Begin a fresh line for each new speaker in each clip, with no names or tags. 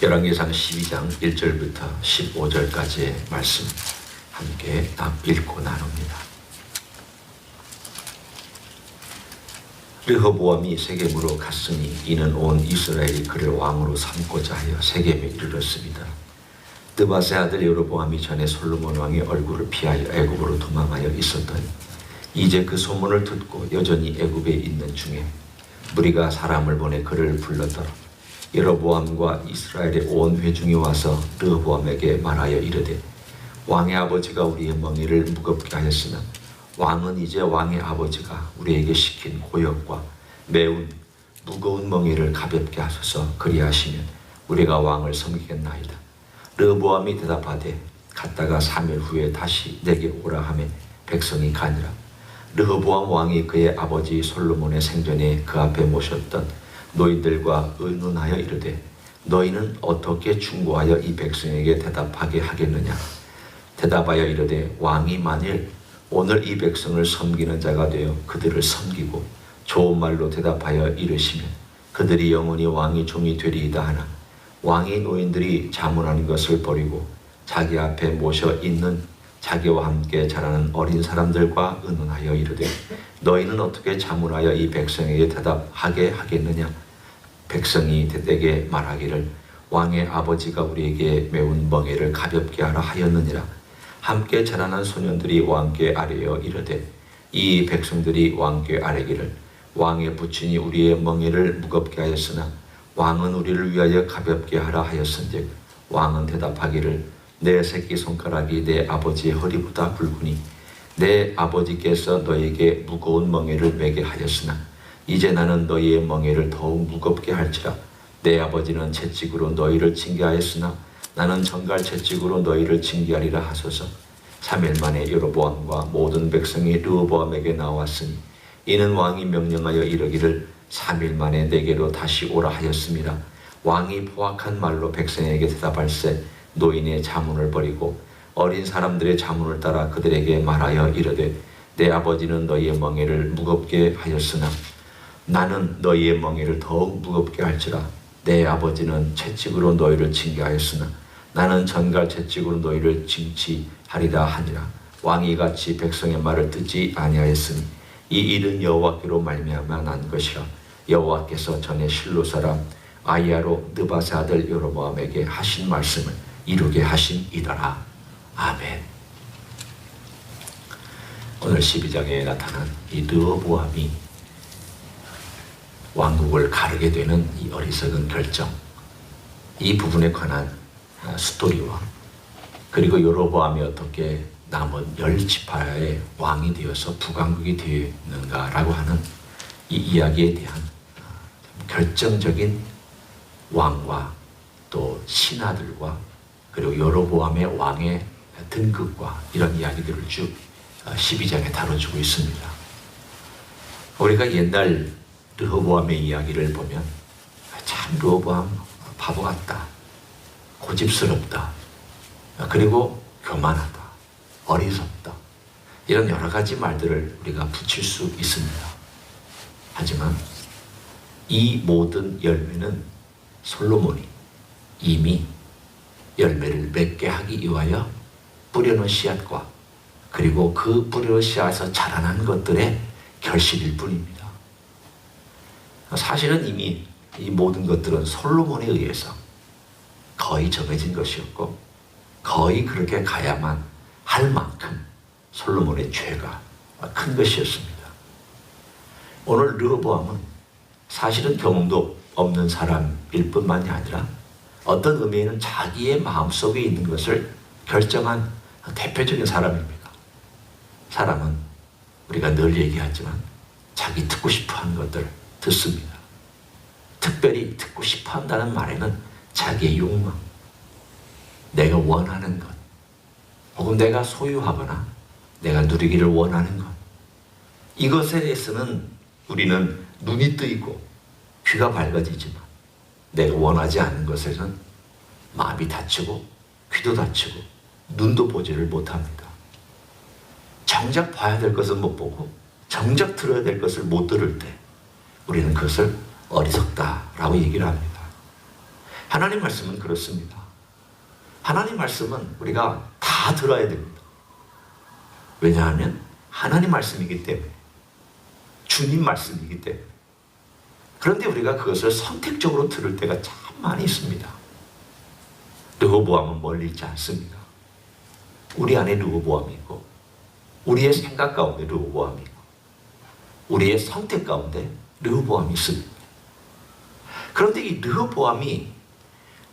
열왕기상 12장 1절부터 15절까지의 말씀 함께 읽고 나눕니다. 르호보암이 세겜으로 갔으니 이는 온 이스라엘이 그를 왕으로 삼고자 하여 세겜에 이르렀습니다. 느밧의 아들 여로보암이 전에 솔로몬 왕의 얼굴을 피하여 애굽으로 도망하여 있었더니 이제 그 소문을 듣고 여전히 애굽에 있는 중에 무리가 사람을 보내 그를 불렀더라. 여로보암과 이스라엘의 온 회중이 와서 르호보암에게 말하여 이르되 왕의 아버지가 우리의 멍에를 무겁게 하였으나 왕은 이제 왕의 아버지가 우리에게 시킨 고역과 매운 무거운 멍에를 가볍게 하소서. 그리하시면 우리가 왕을 섬기겠나이다. 르호보암이 대답하되 갔다가 3일 후에 다시 내게 오라 하매 백성이 가니라. 르호보암 왕이 그의 아버지 솔로몬의 생전에 그 앞에 모셨던 노인들과 의논하여 이르되 너희는 어떻게 충고하여 이 백성에게 대답하게 하겠느냐. 대답하여 이르되 왕이 만일 오늘 이 백성을 섬기는 자가 되어 그들을 섬기고 좋은 말로 대답하여 이르시면 그들이 영원히 왕의 종이 되리이다 하나 왕의 노인들이 자문하는 것을 버리고 자기 앞에 모셔 있는 자기와 함께 자라는 어린 사람들과 의논하여 이르되 너희는 어떻게 자문하여 이 백성에게 대답하게 하겠느냐. 백성이 대대게 말하기를 왕의 아버지가 우리에게 매운 멍에를 가볍게 하라 하였느니라. 함께 자라난 소년들이 왕께 아뢰어 이르되 이 백성들이 왕께 아뢰기를 왕의 부친이 우리의 멍에를 무겁게 하였으나 왕은 우리를 위하여 가볍게 하라 하였은즉 왕은 대답하기를 내 새끼손가락이 내 아버지의 허리보다 굵으니 내 아버지께서 너에게 무거운 멍에를 매게 하였으나 이제 나는 너희의 멍에를 더욱 무겁게 할지라. 내 아버지는 채찍으로 너희를 징계하였으나 나는 정갈 채찍으로 너희를 징계하리라 하소서. 3일 만에 여로보암과 모든 백성이 르호보암에게 나왔으니 이는 왕이 명령하여 이르기를 3일 만에 내게로 다시 오라 하였습니다. 왕이 포악한 말로 백성에게 대답할세 노인의 자문을 버리고 어린 사람들의 자문을 따라 그들에게 말하여 이르되 내 아버지는 너희의 멍에를 무겁게 하였으나 나는 너희의 멍에를 더욱 무겁게 할지라. 내 아버지는 채찍으로 너희를 징계하였으나 나는 전갈 채찍으로 너희를 징치하리라 하니라. 왕이 같이 백성의 말을 듣지 아니하였으니 이 일은 여호와께로 말미암아 난 것이라. 여호와께서 전에 실로 사람 아히야로 느밧의 아들 여로보암에게 하신 말씀을 이루게 하심이더라. 아멘. 오늘 12장에 나타난 이 르호보암이 왕국을 가르게 되는 이 어리석은 결정, 이 부분에 관한 스토리와 그리고 여로보암이 어떻게 남은 10지파의 왕이 되어서 북왕국이 되었는가라고 하는 이 이야기에 대한 결정적인 왕과 또 신하들과 그리고 여로보암의 왕의 등극과 이런 이야기들을 쭉 12장에 다뤄주고 있습니다. 우리가 옛날 르호보암의 이야기를 보면 참 르호보암 바보 같다, 고집스럽다, 그리고 교만하다, 어리석다 이런 여러 가지 말들을 우리가 붙일 수 있습니다. 하지만 이 모든 열매는 솔로몬이 이미 열매를 맺게 하기 위하여 뿌려놓은 씨앗과 그리고 그 뿌려놓은 씨앗에서 자라난 것들의 결실일 뿐입니다. 사실은 이미 이 모든 것들은 솔로몬에 의해서 거의 정해진 것이었고 거의 그렇게 가야만 할 만큼 솔로몬의 죄가 큰 것이었습니다. 오늘 르호보암은 사실은 경험도 없는 사람일 뿐만이 아니라 어떤 의미에는 자기의 마음속에 있는 것을 결정한 대표적인 사람입니다. 사람은 우리가 늘 얘기하지만 자기 듣고 싶어하는 것들 듣습니다. 특별히 듣고 싶어한다는 말에는 자기의 욕망, 내가 원하는 것, 혹은 내가 소유하거나 내가 누리기를 원하는 것, 이것에 대해서는 우리는 눈이 뜨이고 귀가 밝아지지만 내가 원하지 않는 것에는 마음이 닫히고 귀도 닫히고 눈도 보지를 못합니다. 정작 봐야 될 것은 못 보고 정작 들어야 될 것을 못 들을 때 우리는 그것을 어리석다라고 얘기를 합니다. 하나님 말씀은 그렇습니다. 하나님 말씀은 우리가 다 들어야 됩니다. 왜냐하면 하나님 말씀이기 때문에, 주님 말씀이기 때문에. 그런데 우리가 그것을 선택적으로 들을 때가 참 많이 있습니다. 르호보암은 멀리 있지 않습니다. 우리 안에 르호보암이 있고, 우리의 생각 가운데 르호보암이 있고, 우리의 선택 가운데 르호보암이 있습니다. 그런데 이 르호보암이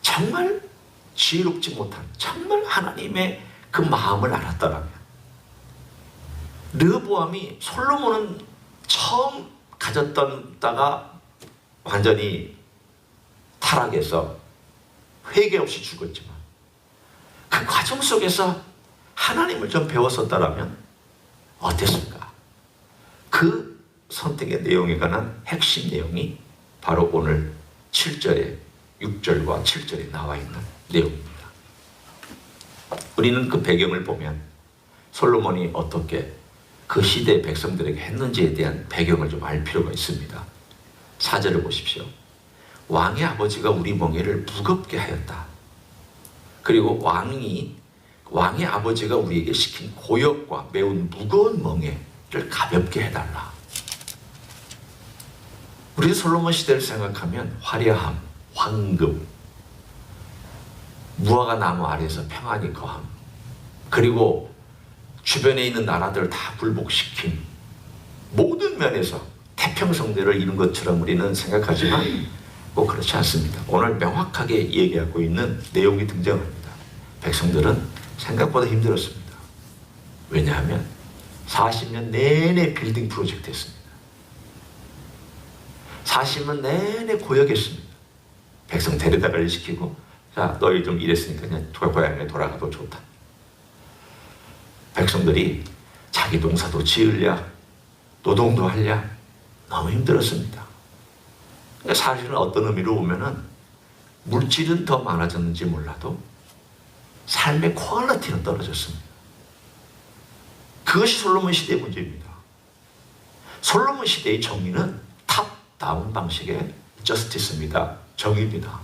정말 지혜롭지 못한, 정말 하나님의 그 마음을 알았다라면, 르호보암이 솔로몬은 처음 가졌던 다가 완전히 타락해서 회개 없이 죽었지만, 그 과정 속에서 하나님을 좀 배웠었다라면 어땠을까? 그 선택의 내용에 관한 핵심 내용이 바로 오늘 7절에 6절과 7절에 나와 있는 내용입니다. 우리는 그 배경을 보면 솔로몬이 어떻게 그 시대의 백성들에게 했는지에 대한 배경을 좀 알 필요가 있습니다. 4절을 보십시오. 왕의 아버지가 우리 멍에를 무겁게 하였다. 그리고 왕의 아버지가 우리에게 시킨 고역과 매우 무거운 멍에를 가볍게 해달라. 우리 솔로몬 시대를 생각하면 화려함, 황금, 무화과 나무 아래에서 평안히 거함, 그리고 주변에 있는 나라들을 다 굴복시킨, 모든 면에서 태평성대를 이룬 것처럼 우리는 생각하지만 꼭 그렇지 않습니다. 오늘 명확하게 얘기하고 있는 내용이 등장합니다. 백성들은 생각보다 힘들었습니다. 왜냐하면 40년 내내 빌딩 프로젝트 했습니다. 40년 내내 고역했습니다. 백성 데려다 관리시키고, 자, 너희 좀 일했으니까 그냥 고향에 돌아가도 좋다. 백성들이 자기 농사도 지으랴, 노동도 하랴, 너무 힘들었습니다. 사실은 어떤 의미로 보면은 물질은 더 많아졌는지 몰라도 삶의 퀄리티는 떨어졌습니다. 그것이 솔로몬 시대의 문제입니다. 솔로몬 시대의 정의는 탑다운 방식의 저스티스입니다. 정의입니다.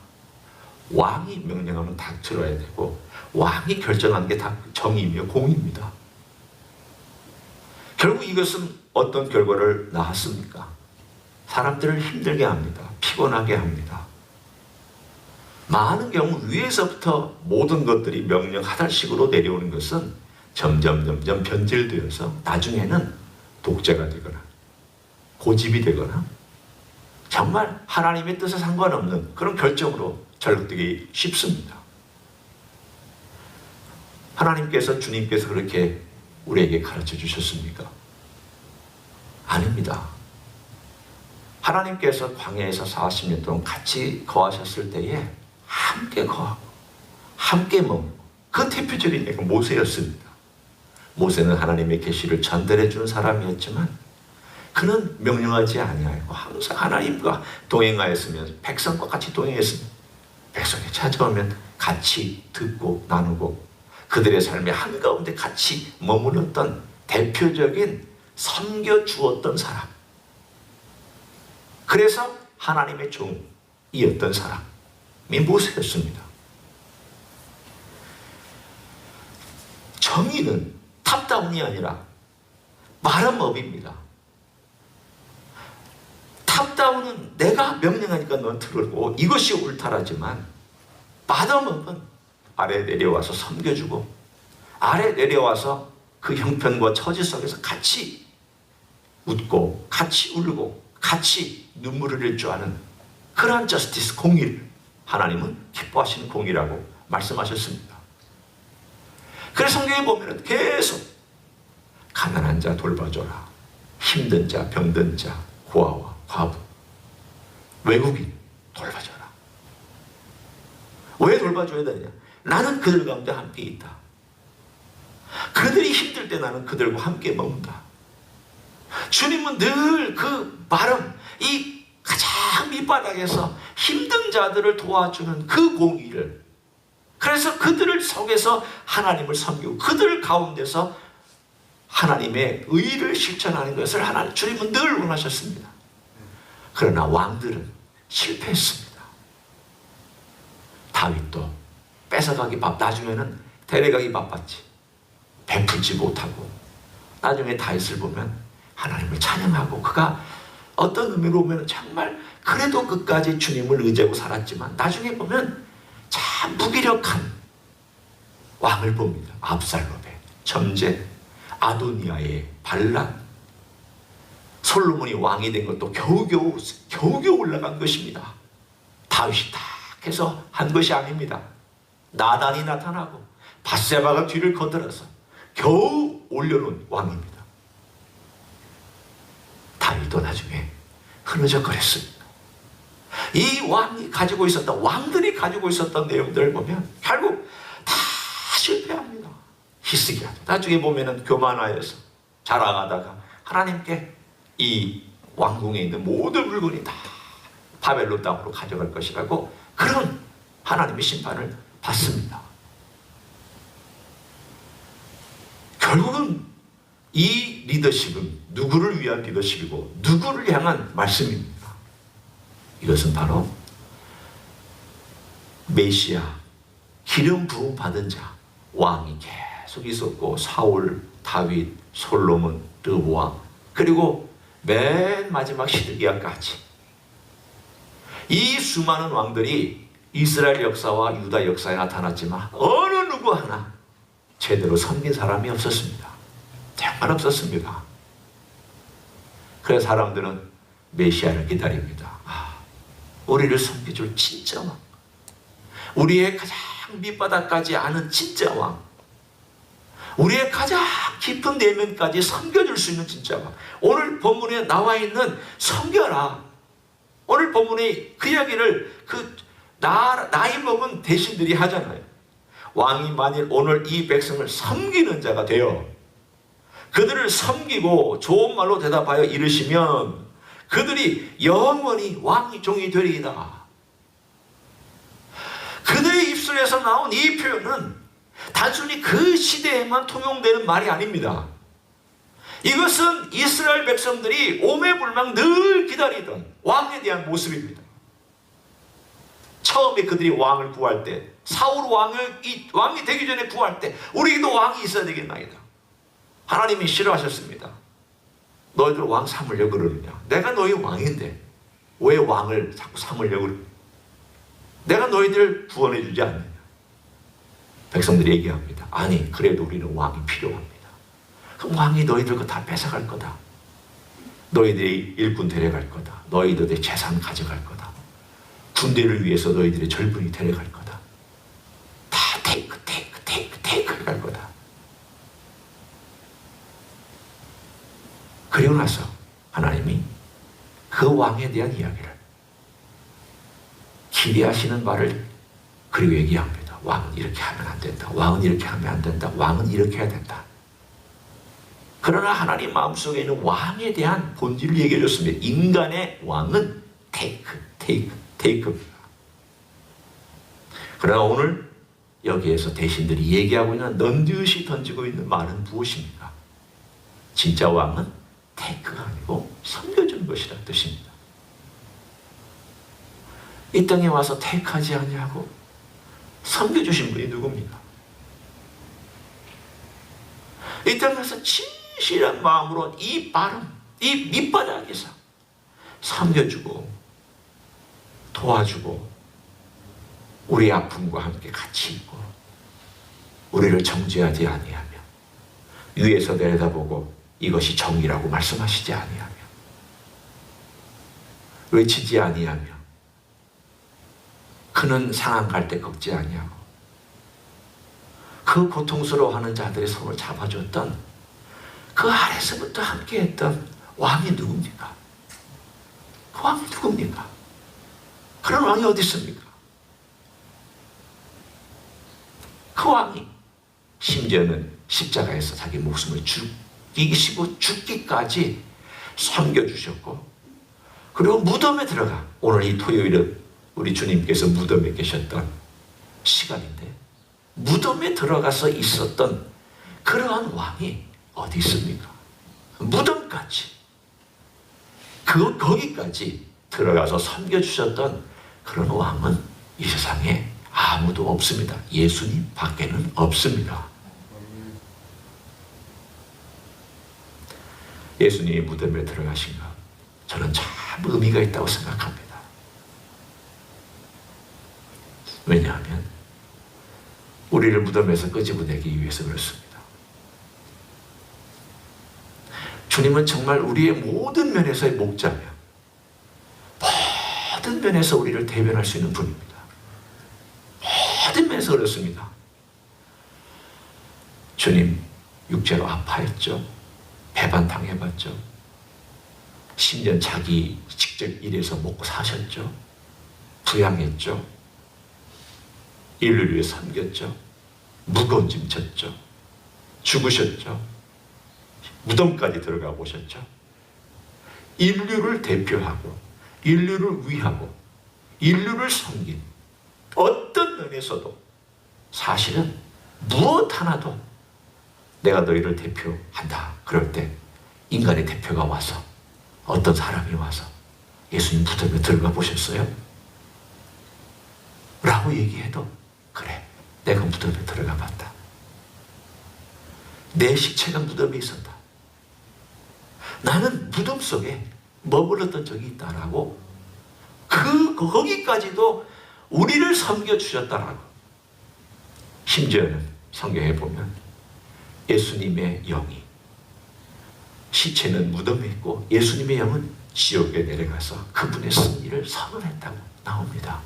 왕이 명령하면 다 들어야 되고, 왕이 결정하는 게 다 정의이며 공의입니다. 결국 이것은 어떤 결과를 낳았습니까? 사람들을 힘들게 합니다. 피곤하게 합니다. 많은 경우 위에서부터 모든 것들이 명령 하달식으로 내려오는 것은 점점 변질되어서 나중에는 독재가 되거나 고집이 되거나 정말 하나님의 뜻에 상관없는 그런 결정으로 전락되기 쉽습니다. 하나님께서, 주님께서 그렇게 우리에게 가르쳐 주셨습니까? 아닙니다. 하나님께서 광야에서 40년 동안 같이 거하셨을 때에 함께 거하고 함께 먹고, 그 대표적인 예가 모세였습니다. 모세는 하나님의 계시를 전달해 주는 사람이었지만 그는 명령하지 아니하고 항상 하나님과 동행하였으면, 백성과 같이 동행했으면, 백성이 찾아오면 같이 듣고 나누고 그들의 삶의 한가운데 같이 머물렀던 대표적인 섬겨주었던 사람, 그래서 하나님의 종이었던 사람이 모세였습니다. 정의는 탑다운이 아니라 바람업입니다. 탑다운은 내가 명령하니까 넌 들고 이것이 옳다라지만, 바텀업은 아래 내려와서 섬겨주고 아래 내려와서 그 형편과 처지 속에서 같이 웃고 같이 울고 같이 눈물을 흘릴 줄 아는 그러한 저스티스, 공의를 하나님은 기뻐하시는 공의라고 말씀하셨습니다. 그래서 성경에 보면 계속 가난한 자 돌봐줘라, 힘든 자, 병든 자, 고아와 과부, 외국인 돌봐줘라. 왜 돌봐줘야 되냐? 나는 그들 가운데 함께 있다. 그들이 힘들 때 나는 그들과 함께 머문다. 주님은 늘 그 바람, 이 가장 밑바닥에서 힘든 자들을 도와주는 그 공의를, 그래서 그들을 속에서 하나님을 섬기고 그들 가운데서 하나님의 의를 실천하는 것을 주님은 늘 원하셨습니다. 그러나 왕들은 실패했습니다. 다윗도 뺏어가기 나중에는 데려가기 바빴지. 베풀지 못하고 나중에 다윗을 보면 하나님을 찬양하고 그가 어떤 의미로 보면 정말 그래도 끝까지 주님을 의지하고 살았지만 나중에 보면 참 무기력한 왕을 봅니다. 압살롬의 점제, 아도니아의 반란, 솔로몬이 왕이 된 것도 겨우겨우 올라간 것입니다. 다윗이 딱 해서 한 것이 아닙니다. 나단이 나타나고 밧세바가 뒤를 거들어서 겨우 올려놓은 왕입니다. 다윗도 나중에 흐느적거렸습니다. 이 왕이 가지고 있었던, 왕들이 가지고 있었던 내용들을 보면 결국 다 실패합니다. 히스기야도 나중에 보면은 교만하여서 자랑하다가 하나님께 이 왕궁에 있는 모든 물건이 다 바벨론 땅으로 가져갈 것이라고 그런 하나님의 심판을 받습니다. 결국은 이 리더십은 누구를 위한 리더십이고 누구를 향한 말씀입니다. 이것은 바로 메시아, 기름 부음 받은 자, 왕이 계속 있었고 사울, 다윗, 솔로몬, 르보암, 그리고 맨 마지막 시드기야까지 이 수많은 왕들이 이스라엘 역사와 유다 역사에 나타났지만 어느 누구 하나 제대로 섬긴 사람이 없었습니다. 정말 없었습니다. 그래서 사람들은 메시아를 기다립니다. 우리를 섬겨줄 진짜 왕, 우리의 가장 밑바닥까지 아는 진짜 왕, 우리의 가장 깊은 내면까지 섬겨줄 수 있는 진짜 왕. 오늘 본문에 나와 있는 섬겨라, 오늘 본문에 그 이야기를 나이 먹은 대신들이 하잖아요. 왕이 만일 오늘 이 백성을 섬기는 자가 되어 그들을 섬기고 좋은 말로 대답하여 이르시면 그들이 영원히 왕이 종이 되리이다. 그들의 입술에서 나온 이 표현은 단순히 그 시대에만 통용되는 말이 아닙니다. 이것은 이스라엘 백성들이 오매불망 늘 기다리던 왕에 대한 모습입니다. 처음에 그들이 왕을 구할 때, 사울 왕이 되기 전에 구할 때 우리에게도 왕이 있어야 되겠나이다. 하나님이 싫어하셨습니다. 너희들 왕 삼으려고 그러느냐? 내가 너희 왕인데 왜 왕을 자꾸 삼으려고 그러느냐? 내가 너희들을 구원해 주지 않느냐? 백성들이 얘기합니다. 아니, 그래도 우리는 왕이 필요합니다. 그럼 왕이 너희들 거 다 뺏어갈 거다. 너희들이 일꾼 데려갈 거다. 너희들의 재산 가져갈 거다. 군대를 위해서 너희들의 절분이 데려갈 거다. 다 테이크 할 거다. 그리고 나서 하나님이 그 왕에 대한 이야기를, 기대하시는 말을 그리고 얘기합니다. 왕은 이렇게 하면 안 된다. 왕은 이렇게 하면 안 된다. 왕은 이렇게 해야 된다. 그러나 하나님 마음속에 있는 왕에 대한 본질을 얘기해 줬습니다. 인간의 왕은 테이크입니다. 그러나 오늘 여기에서 대신들이 얘기하고 있는, 넌지시 던지고 있는 말은 무엇입니까? 진짜 왕은 테이크가 아니고 섬겨주는 것이라는 뜻입니다. 이 땅에 와서 테이크하지 아니하고 섬겨주신 분이 누굽니까? 이 땅에서 진실한 마음으로 이 바람, 이 밑바닥에서 섬겨주고 도와주고 우리 아픔과 함께 같이 있고 우리를 정죄하지 아니하며 위에서 내려다보고 이것이 정의라고 말씀하시지 아니하며 외치지 아니하며 그는 상한 갈 때 꺾지 아니하고 그 고통스러워하는 자들의 손을 잡아줬던 그 아래서부터 함께했던 왕이 누굽니까? 그 왕이 누굽니까? 그런 왕이 어디 있습니까? 그 왕이 심지어는 십자가에서 자기 목숨을 죽이시고 죽기까지 섬겨주셨고, 그리고 무덤에 들어가, 오늘 이 토요일은 우리 주님께서 무덤에 계셨던 시간인데 무덤에 들어가서 있었던 그러한 왕이 어디 있습니까? 무덤까지, 거기까지 들어가서 섬겨주셨던 그런 왕은 이 세상에 아무도 없습니다. 예수님 밖에는 없습니다. 예수님이 무덤에 들어가신 것, 저는 참 의미가 있다고 생각합니다. 왜냐하면 우리를 무덤에서 끄집어내기 위해서 그렇습니다. 주님은 정말 우리의 모든 면에서의 목자며 모든 면에서 우리를 대변할 수 있는 분입니다. 모든 면에서 그렇습니다. 주님 육체로 아파했죠. 배반당해봤죠. 10년 자기 직접 일해서 먹고 사셨죠. 부양했죠. 인류를 위해 섬겼죠. 무거운 짐 졌죠. 죽으셨죠. 무덤까지 들어가 보셨죠. 인류를 대표하고 인류를 위하고 인류를 섬긴 어떤 면에서도 사실은 무엇 하나도 내가 너희를 대표한다. 그럴 때 인간의 대표가 와서 어떤 사람이 와서 예수님 무덤에 들어가 보셨어요? 라고 얘기해도 그래, 내가 무덤에 들어가 봤다. 내 시체가 무덤에 있었다. 나는 무덤 속에 머물렀던 적이 있다라고 거기까지도 우리를 섬겨주셨다라고. 심지어는 성경에 보면 예수님의 영이, 시체는 무덤에 있고 예수님의 영은 지옥에 내려가서 그분의 승리를 선언했다고 나옵니다.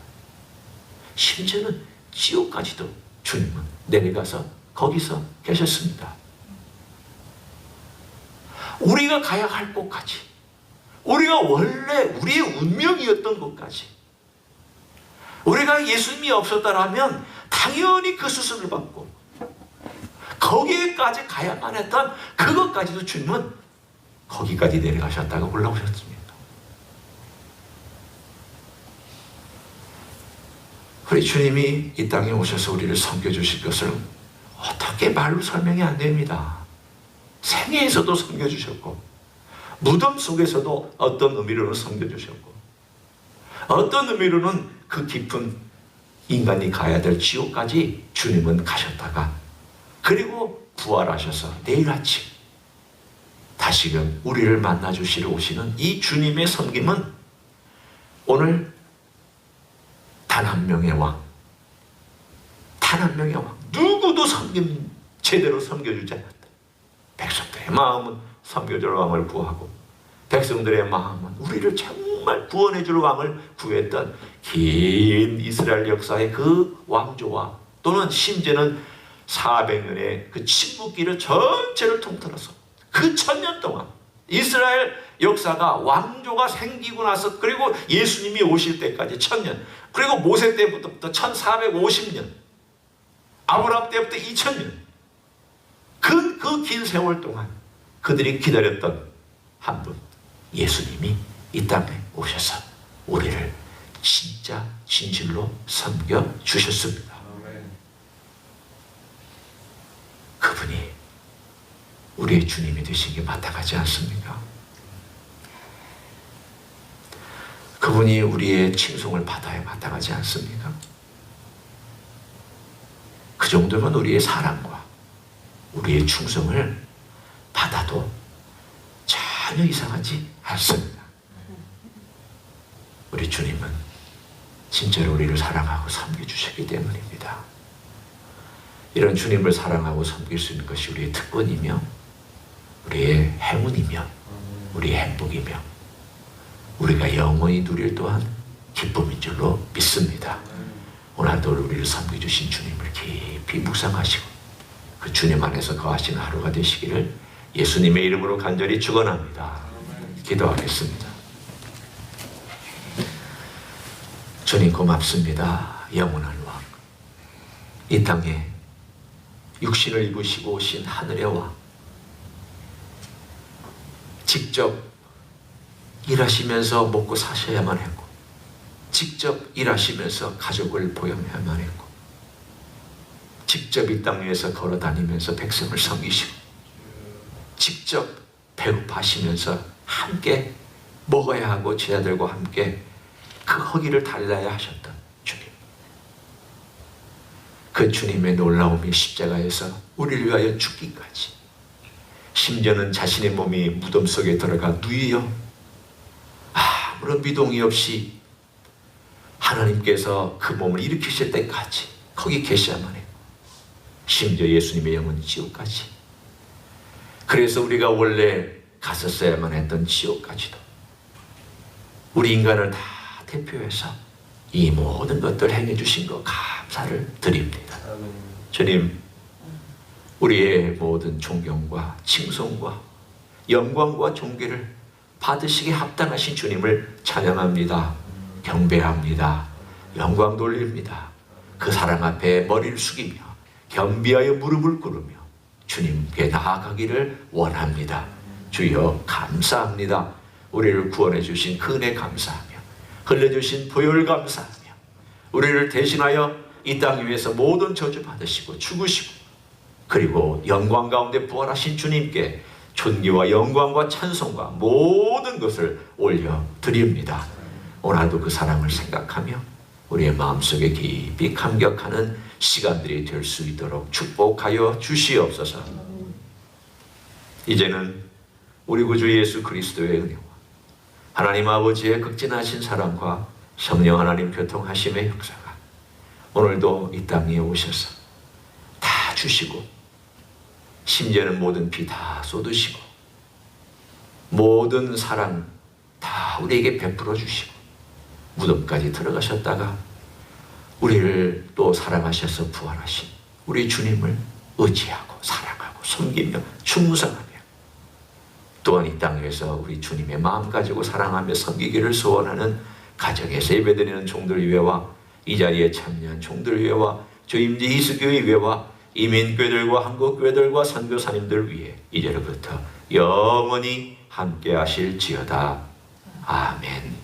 심지어는 지옥까지도 주님은 내려가서 거기서 계셨습니다. 우리가 가야 할 곳까지, 우리가 원래 우리의 운명이었던 곳까지, 우리가 예수님이 없었다라면 당연히 그 수술을 받고 거기에까지 가야만 했던 그것까지도 주님은 거기까지 내려가셨다가 올라오셨습니다. 우리 주님이 이 땅에 오셔서 우리를 섬겨주실 것을 어떻게 말로 설명이 안 됩니다. 생애에서도 섬겨주셨고 무덤 속에서도 어떤 의미로는 섬겨주셨고 어떤 의미로는 그 깊은 인간이 가야 될 지옥까지 주님은 가셨다가 그리고 부활하셔서 내일 아침 다시금 우리를 만나주시러 오시는 이 주님의 섬김은 오늘 단 한 명의 왕, 단 한 명의 왕, 누구도 제대로 섬겨주지 않았다. 백성들의 마음은 섬겨줄 왕을 구하고 백성들의 마음은 우리를 정말 구원해줄 왕을 구했던 긴 이스라엘 역사의 그 왕조와 또는 심지어는 400년의 그 침묵기를 전체를 통틀어서 그 1000년 동안 이스라엘 역사가 왕조가 생기고 나서 그리고 예수님이 오실 때까지 1000년, 그리고 모세 때부터 1450년, 아브라함 때부터 2000년, 그 긴 세월 동안 그들이 기다렸던 한 분, 예수님이 이 땅에 오셔서 우리를 진짜 진실로 섬겨주셨습니다. 그분이 우리의 주님이 되신 게 마땅하지 않습니까? 그분이 우리의 칭송을 받아야 마땅하지 않습니까? 그 정도면 우리의 사랑과 우리의 충성을 받아도 전혀 이상하지 않습니다. 우리 주님은 진짜로 우리를 사랑하고 섬겨주셨기 때문입니다. 이런 주님을 사랑하고 섬길 수 있는 것이 우리의 특권이며 우리의 행운이며 우리의 행복이며 우리가 영원히 누릴 또한 기쁨인 줄로 믿습니다. 오늘도 우리를 섬겨주신 주님을 깊이 묵상하시고 그 주님 안에서 거하시는 하루가 되시기를 예수님의 이름으로 간절히 축원합니다. 기도하겠습니다. 주님 고맙습니다. 영원한 왕, 이 땅에 육신을 입으시고 오신 하늘의 왕, 직접 일하시면서 먹고 사셔야만 했고 직접 일하시면서 가족을 보양해야만 했고 직접 이 땅 위에서 걸어다니면서 백성을 섬기시고 직접 배고파시면서 함께 먹어야 하고 제자들과 함께 그 허기를 달라야 하셨던 주님, 그 주님의 놀라움이 십자가에서 우리를 위하여 죽기까지, 심지어는 자신의 몸이 무덤 속에 들어가 누이어 아무런 미동이 없이 하나님께서 그 몸을 일으키실 때까지 거기 계셔야만 해요. 심지어 예수님의 영은 지옥까지. 그래서 우리가 원래 갔었어야만 했던 지옥까지도 우리 인간을 다 대표해서 이 모든 것들 행해 주신 것 감사를 드립니다. 주님, 우리의 모든 존경과 칭송과 영광과 존귀를 받으시기에 합당하신 주님을 찬양합니다. 경배합니다. 영광 돌립니다. 그 사랑 앞에 머리를 숙이며 겸비하여 무릎을 꿇으며 주님께 나아가기를 원합니다. 주여 감사합니다. 우리를 구원해 주신 그 은혜 감사하며 흘려주신 보혈 감사하며 우리를 대신하여 이 땅 위에서 모든 저주 받으시고 죽으시고 그리고 영광 가운데 부활하신 주님께 존귀와 영광과 찬송과 모든 것을 올려드립니다. 오늘도 그 사랑을 생각하며 우리의 마음속에 깊이 감격하는 시간들이 될 수 있도록 축복하여 주시옵소서. 이제는 우리 구주 예수 그리스도의 은혜와 하나님 아버지의 극진하신 사랑과 성령 하나님 교통하심의 역사가 오늘도 이 땅에 오셔서 다 주시고 심지어는 모든 피 다 쏟으시고 모든 사랑 다 우리에게 베풀어 주시고 무덤까지 들어가셨다가 우리를 또 사랑하셔서 부활하신 우리 주님을 의지하고 사랑하고 섬기며 충성하며 또한 이 땅 위에서 우리 주님의 마음 가지고 사랑하며 섬기기를 소원하는 가정에서 예배드리는 종들 위에와 이 자리에 참여한 종들 위에와 주임지 희수교회 위에와 이민교회들과 한국교회들과 선교사님들 위해 이제로부터 영원히 함께 하실지어다. 아멘.